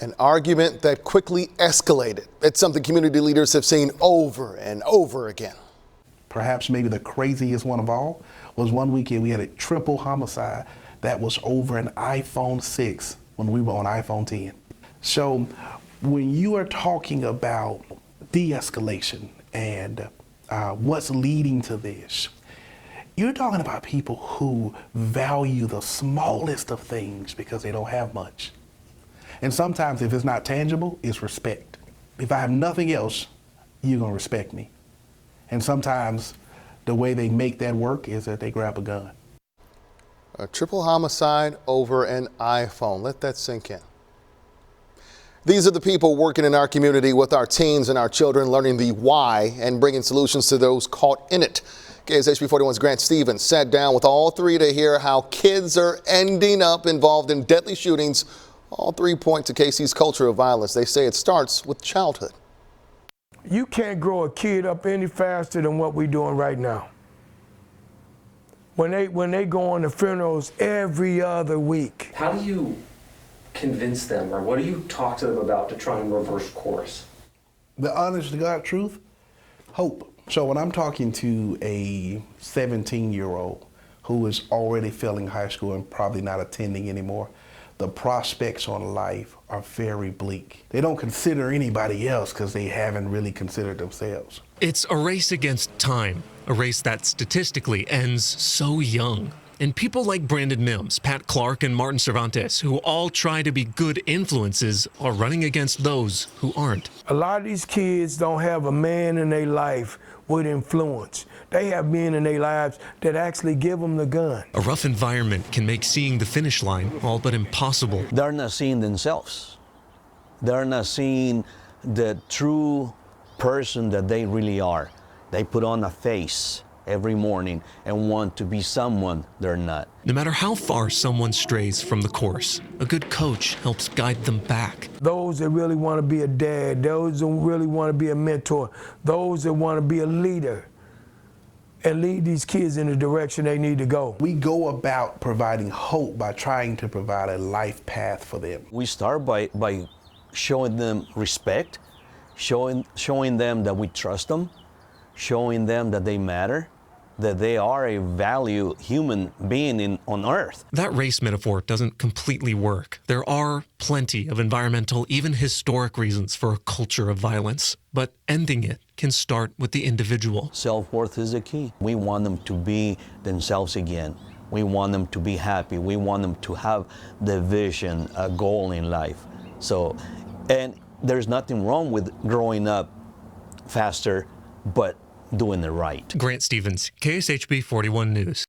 An argument that quickly escalated. It's something community leaders have seen over and over again. Perhaps maybe the craziest one of all was one weekend we had a triple homicide that was over an iPhone 6 when we were on iPhone 10. So when you are talking about de-escalation and what's leading to this, you're talking about people who value the smallest of things because they don't have much. And sometimes if it's not tangible, it's respect. If I have nothing else, you're gonna respect me. And sometimes the way they make that work is that they grab a gun. A triple homicide over an iPhone. Let that sink in. These are the people working in our community with our teens and our children, learning the why and bringing solutions to those caught in it. KSHB 41's Grant Stevens sat down with all three to hear how kids are ending up involved in deadly shootings. All three point to KC's culture of violence. They say it starts with childhood. You can't grow a kid up any faster than what we're doing right now. When they go on the funerals every other week. How do you convince them, or what do you talk to them about to try and reverse course? The honest to God truth, hope. So when I'm talking to a 17-year-old who is already failing high school and probably not attending anymore, the prospects on life are very bleak. They don't consider anybody else because they haven't really considered themselves. It's a race against time, a race that statistically ends so young. And people like Brandon Mims, Pat Clark, and Martin Cervantes, who all try to be good influences, are running against those who aren't. A lot of these kids don't have a man in their life with influence. They have men in their lives that actually give them the gun. A rough environment can make seeing the finish line all but impossible. They're not seeing themselves. They're not seeing the true person that they really are. They put on a face every morning and want to be someone they're not. No matter how far someone strays from the course, a good coach helps guide them back. Those that really want to be a dad, those that really want to be a mentor, those that want to be a leader and lead these kids in the direction they need to go. We go about providing hope by trying to provide a life path for them. We start by showing them respect, showing them that we trust them, showing them that they matter, that they are a value human being on earth. That race metaphor doesn't completely work. There are plenty of environmental, even historic reasons for a culture of violence, but ending it can start with the individual. Self-worth is the key. We want them to be themselves again. We want them to be happy. We want them to have the vision, a goal in life. And there's nothing wrong with growing up faster, but doing it right. Grant Stevens, KSHB 41 News.